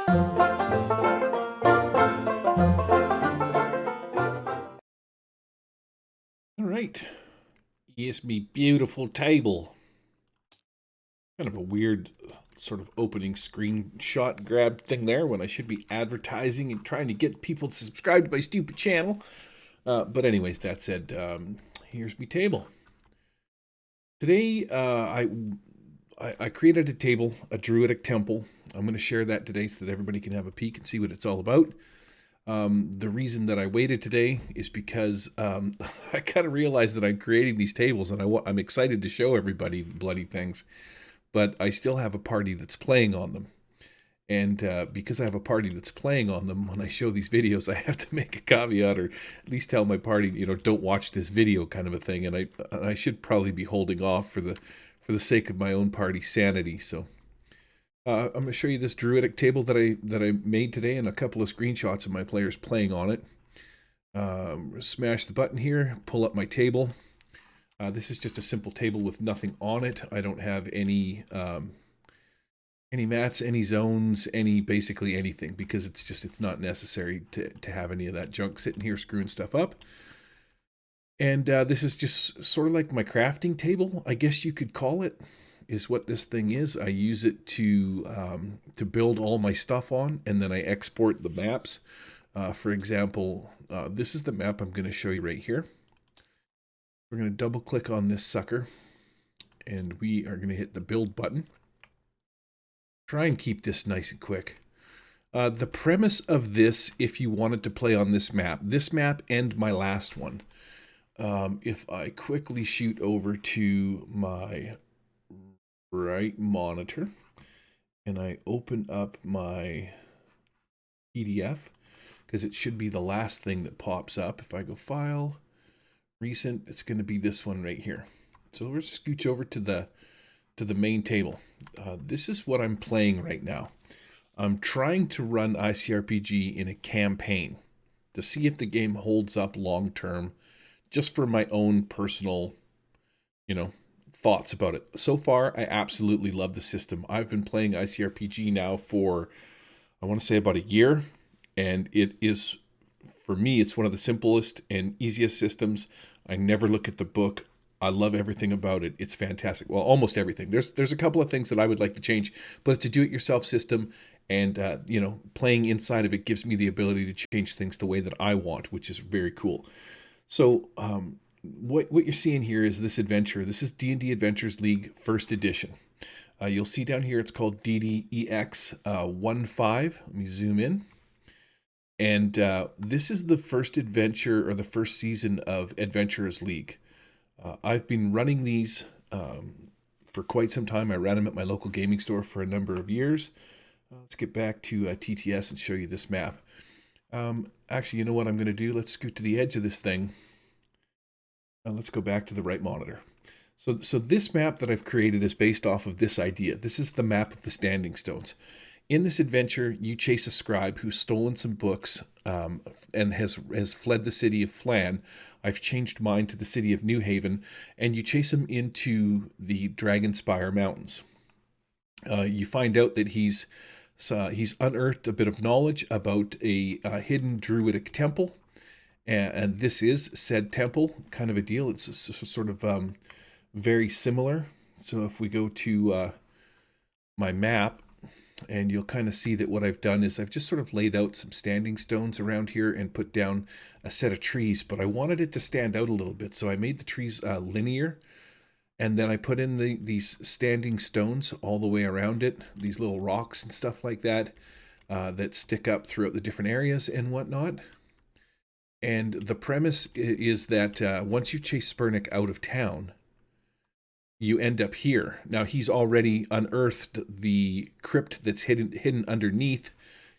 All right. Yes, me beautiful table. Kind of a weird sort of opening screenshot grab thing there when I should be advertising and trying to get people to subscribe to my stupid channel. But anyways, that said, here's me table. Today, I created a table, a Druidic temple. I'm going to share that today so that everybody can have a peek and see what it's all about. The reason that I waited today is because I kind of realized that I'm creating these tables and I'm excited to show everybody bloody things, but I still have a party that's playing on them. And because I have a party that's playing on them, when I show these videos, I have to make a caveat or at least tell my party, don't watch this video kind of a thing. And I should probably be holding off for the sake of my own party sanity. So I'm going to show you this Druidic table that I made today and a couple of screenshots of my players playing on it. Smash the button here, pull up my table. This is just a simple table with nothing on it. I don't have any mats, any zones, basically anything, because it's not necessary to have any of that junk sitting here screwing stuff up. And this is just sort of like my crafting table, I guess you could call it, is what this thing is. I use it to build all my stuff on, and then I export the maps. For example, this is the map I'm going to show you right here. We're going to double click on this sucker, and we are going to hit the build button. Try and keep this nice and quick. The premise of this, if you wanted to play on this map and my last one, if I quickly shoot over to my right monitor and I open up my PDF, because it should be the last thing that pops up. If I go File, Recent, it's going to be this one right here. So we'll scooch over to the main table. This is what I'm playing right now. I'm trying to run ICRPG in a campaign to see if the game holds up long term, just for my own personal, thoughts about it. So far, I absolutely love the system. I've been playing ICRPG now for, I want to say, about a year, and it is, for me, it's one of the simplest and easiest systems. I never look at the book. I love everything about it. It's fantastic. Well, almost everything. There's a couple of things that I would like to change, but it's a do-it-yourself system, and playing inside of it gives me the ability to change things the way that I want, which is very cool. So what you're seeing here is this adventure. This is D&D Adventures League First Edition. You'll see down here it's called DDEX 1.5. Let me zoom in. And this is the first adventure, or the first season of Adventurers League. I've been running these for quite some time. I ran them at my local gaming store for a number of years. Let's get back to TTS and show you this map. Actually, you know what I'm going to do? Let's scoot to the edge of this thing. Let's go back to the right monitor. So this map that I've created is based off of this idea. This is the map of the Standing Stones. In this adventure, you chase a scribe who's stolen some books and has fled the city of Flan. I've changed mine to the city of New Haven, and you chase him into the Dragonspire Mountains. You find out that he's unearthed a bit of knowledge about a hidden Druidic temple, and this is said temple, kind of a deal. It's sort of very similar. So if we go to my map, and you'll kind of see that what I've done is I've just sort of laid out some standing stones around here and put down a set of trees, but I wanted it to stand out a little bit. So I made the trees linear, and then I put in these standing stones all the way around it, these little rocks and stuff like that, that stick up throughout the different areas and whatnot. And the premise is that once you chase Spurnick out of town, you end up here. Now, he's already unearthed the crypt that's hidden underneath,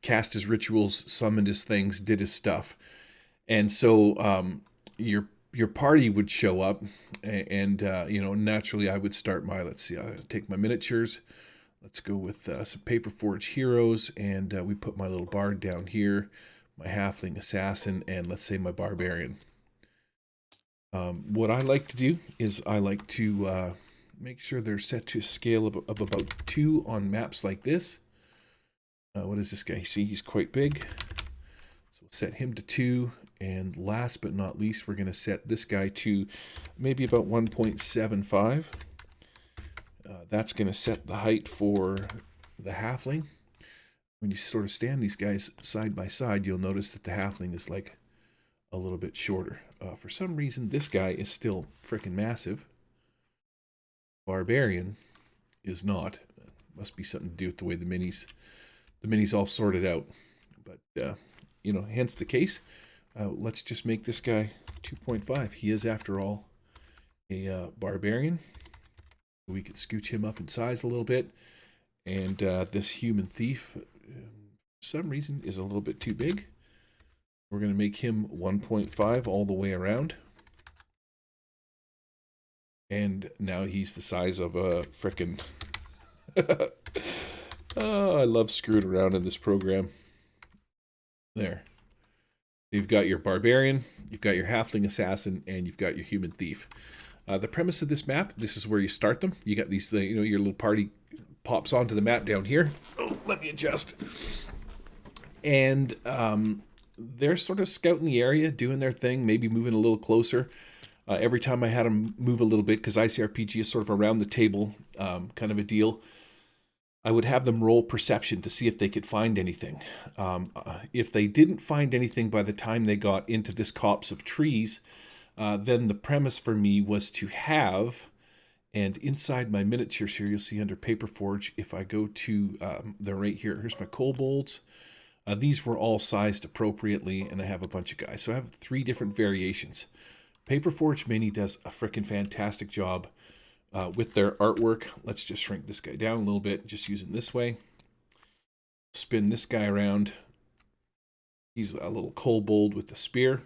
cast his rituals, summoned his things, did his stuff. And so your party would show up, and naturally I would start my, let's see, I'll take my miniatures. Let's go with some Paperforge heroes, and we put my little bard down here, my halfling assassin, and let's say my barbarian. What I like to do is I like to make sure they're set to a scale of about 2 on maps like this. What is this guy? See, he's quite big. So we'll set him to 2. And last but not least, we're going to set this guy to maybe about 1.75. That's going to set the height for the halfling. When you sort of stand these guys side by side, you'll notice that the halfling is like a little bit shorter. For some reason, this guy is still freaking massive. Barbarian is not. Must be something to do with the way the minis all sorted out. But you know, hence the case. Let's just make this guy 2.5. He is, after all, a barbarian. We can scooch him up in size a little bit. And this human thief, for some reason, is a little bit too big. We're going to make him 1.5 all the way around. And now he's the size of a frickin'... Oh, I love screwing around in this program. There. You've got your barbarian, you've got your halfling assassin, and you've got your human thief. The premise of this map, this is where you start them. You got these, you know, your little party pops onto the map down here. Oh, let me adjust. And they're sort of scouting the area, doing their thing, maybe moving a little closer. Every time I had them move a little bit, because ICRPG is sort of around the table kind of a deal, I would have them roll perception to see if they could find anything. If they didn't find anything by the time they got into this copse of trees, then the premise for me was to have, and inside my miniatures here, you'll see under Paper Forge, if I go to, they're right here, here's my kobolds. These were all sized appropriately, and I have a bunch of guys. So I have 3 different variations. Paper Forge Mini does a freaking fantastic job with their artwork. Let's just shrink this guy down a little bit, just use it this way. Spin this guy around. He's a little kobold with the spear.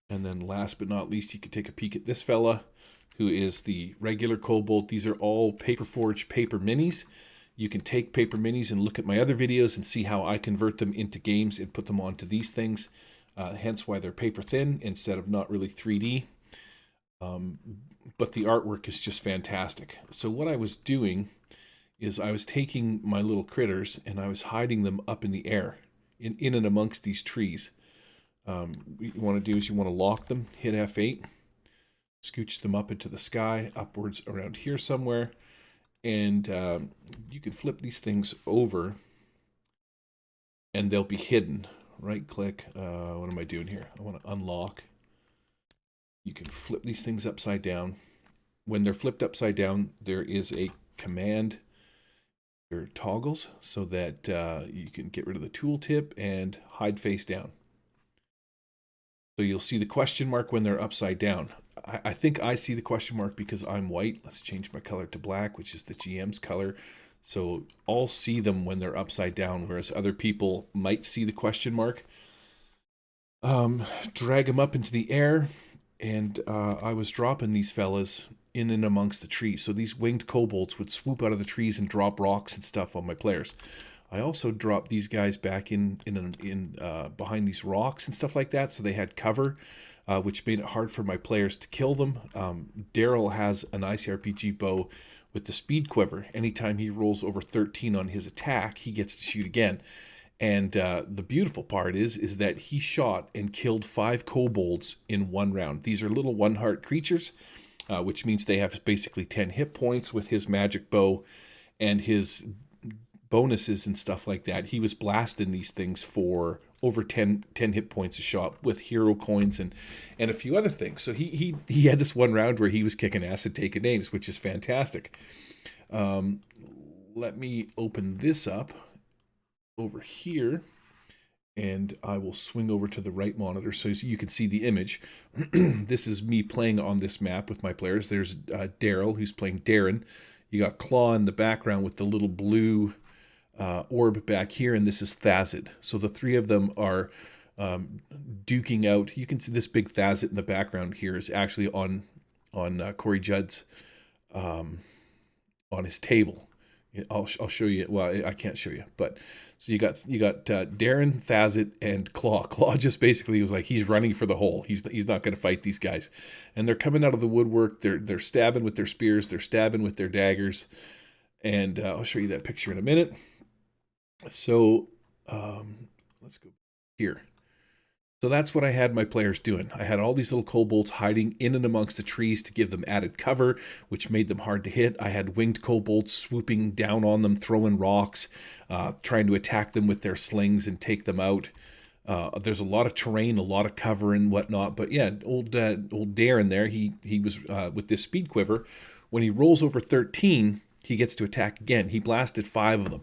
And then last but not least, you can take a peek at this fella, who is the regular kobold. These are all Paper Forge paper minis. You can take paper minis and look at my other videos and see how I convert them into games and put them onto these things. Hence why they're paper thin instead of not really 3D. But the artwork is just fantastic. So what I was doing is I was taking my little critters and I was hiding them up in the air, in and amongst these trees. What you want to do is you want to lock them, hit F8, scooch them up into the sky, upwards around here somewhere, and you can flip these things over and they'll be hidden. Right click, what am I doing here? I want to unlock. You can flip these things upside down. When they're flipped upside down, there is a command or toggles so that you can get rid of the tooltip and hide face down. So you'll see the question mark when they're upside down. I think I see the question mark because I'm white. Let's change my color to black, which is the GM's color. So I'll see them when they're upside down, whereas other people might see the question mark. Drag them up into the air, and I was dropping these fellas in and amongst the trees. So these winged kobolds would swoop out of the trees and drop rocks and stuff on my players. I also dropped these guys back in behind these rocks and stuff like that, so they had cover, which made it hard for my players to kill them. Daryl has an ICRPG bow with the speed quiver. Anytime he rolls over 13 on his attack, he gets to shoot again. And the beautiful part is that he shot and killed 5 kobolds in 1 round. These are little 1-heart creatures, which means they have basically 10 hit points with his magic bow and his bonuses and stuff like that. He was blasting these things for over 10 hit points a shot with hero coins and a few other things. So he had this 1 round where he was kicking ass and taking names, which is fantastic. Let me open this up over here, and I will swing over to the right monitor so you can see the image. This is me playing on this map with my players. There's Daryl, who's playing Darren. You got Claw in the background with the little blue orb back here, and this is Thazit. So the 3 of them are duking out. You can see this big Thazit in the background here is actually on Corey Judd's on his table. I'll show you. Well, I can't show you, but so you got Darren, Thazit, and Claw. Claw just basically was like he's running for the hole. He's not going to fight these guys, and they're coming out of the woodwork. They're stabbing with their spears. They're stabbing with their daggers, and I'll show you that picture in a minute. So let's go here. So that's what I had my players doing. I had all these little kobolds hiding in and amongst the trees to give them added cover, which made them hard to hit. I had winged kobolds swooping down on them, throwing rocks, trying to attack them with their slings and take them out. There's a lot of terrain, a lot of cover and whatnot. But yeah, old Darren there, he was with this speed quiver. When he rolls over 13, he gets to attack again. He blasted 5 of them.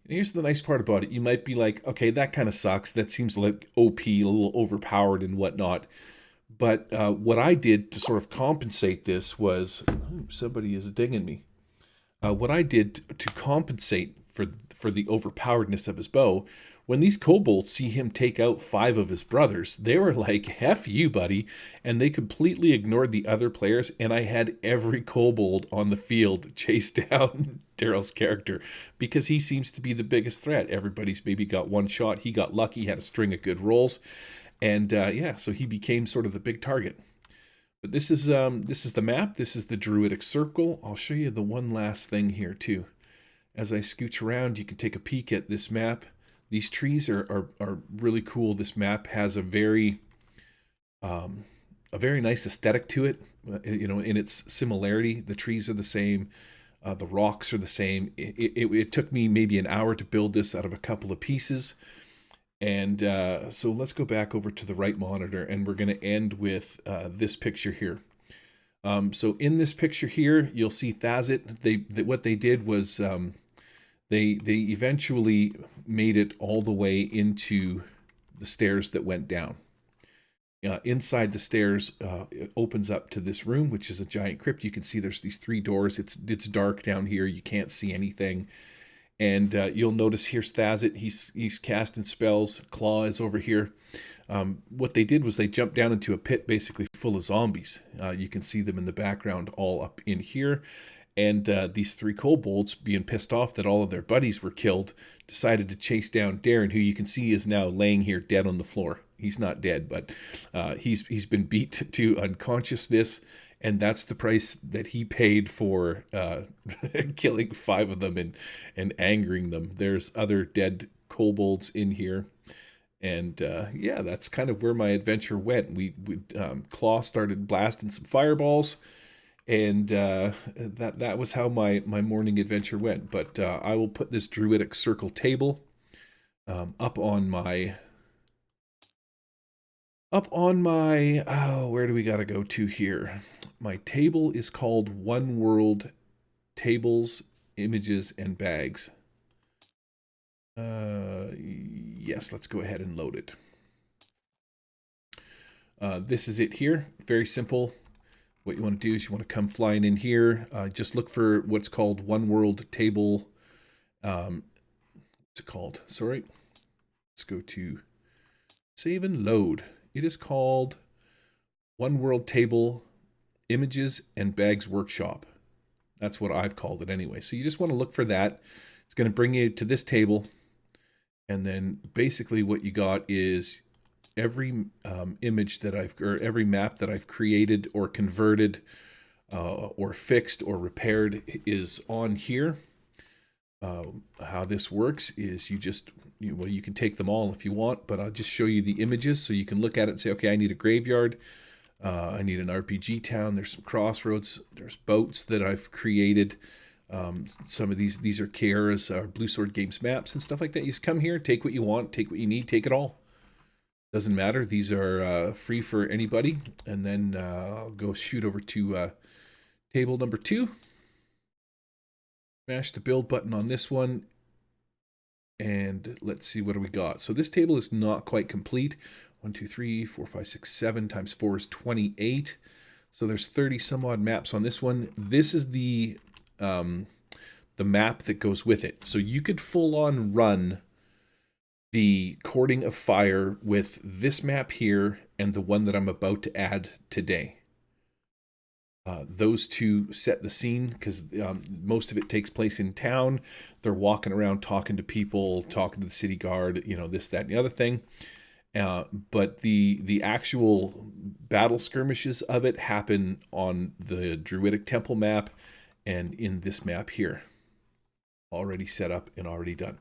And here's the nice part about it. You might be like, okay, that kind of sucks. That seems like OP, a little overpowered and whatnot. But what I did to sort of compensate this was, somebody is dinging me. What I did to compensate for the overpoweredness of his bow, when these kobolds see him take out 5 of his brothers, they were like, "Heff you, buddy," and they completely ignored the other players. And I had every kobold on the field chase down Daryl's character because he seems to be the biggest threat. Everybody's maybe got one shot. He got lucky, had a string of good rolls, and yeah, so he became sort of the big target. But this is the map. This is the Druidic Circle. I'll show you the one last thing here too. As I scooch around, you can take a peek at this map. These trees are really cool. This map has a very nice aesthetic to it. You know, in its similarity, the trees are the same. The rocks are the same. It took me maybe an hour to build this out of a couple of pieces. And so let's go back over to the right monitor, and we're going to end with this picture here. So in this picture here, you'll see Thazit. What they did was they eventually made it all the way into the stairs that went down. Inside the stairs, it opens up to this room, which is a giant crypt. You can see there's these 3 doors. It's dark down here. You can't see anything. And you'll notice here's Thazit. He's casting spells. Claw is over here. What they did was they jumped down into a pit basically full of zombies. You can see them in the background all up in here. And these 3 kobolds, being pissed off that all of their buddies were killed, decided to chase down Darren, who you can see is now laying here dead on the floor. He's not dead, but he's been beat to unconsciousness, and that's the price that he paid for killing 5 of them and angering them. There's other dead kobolds in here. And yeah, that's kind of where my adventure went. Claw started blasting some fireballs, and that was how my morning adventure went. But I will put this Druidic Circle table up on my where do we gotta go to here? My table is called One World Tables, Images, and Bags. Yes, let's go ahead and load it. This is it here. Very simple. What you want to do is you want to come flying in here. Just look for what's called One World Table. What's it called? Sorry. Let's go to save and load. It is called One World Table, Images, and Bags Workshop. That's what I've called it anyway. So you just want to look for that. It's going to bring you to this table. And then basically what you got is every image that every map that I've created or converted or fixed or repaired is on here. How this works is you can take them all if you want, but I'll just show you the images so you can look at it and say, okay, I need a graveyard. I need an RPG town. There's some crossroads. There's boats that I've created. Some of these are Kiara's Blue Sword Games maps and stuff like that. You just come here, take what you want, take what you need, take it all. Doesn't matter. These are free for anybody. And then I'll go shoot over to table number 2. Smash the build button on this one. And let's see, what do we got? So this table is not quite complete. 1, 2, 3, 4, 5, 6, 7 times 4 is 28. So there's 30 some odd maps on this one. This is the map that goes with it. So you could full on run the Courting of Fire with this map here and the one that I'm about to add today. Those 2 set the scene because most of it takes place in town. They're walking around talking to people, talking to the city guard, this, that, and the other thing. But the actual battle skirmishes of it happen on the Druidic Temple map and in this map here. Already set up and already done.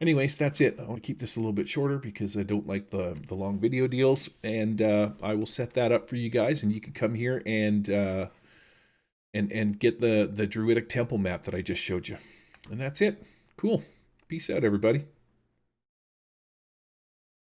Anyways, that's it. I want to keep this a little bit shorter because I don't like the long video deals. And I will set that up for you guys, and you can come here and get the Druidic temple map that I just showed you. And that's it. Cool. Peace out, everybody.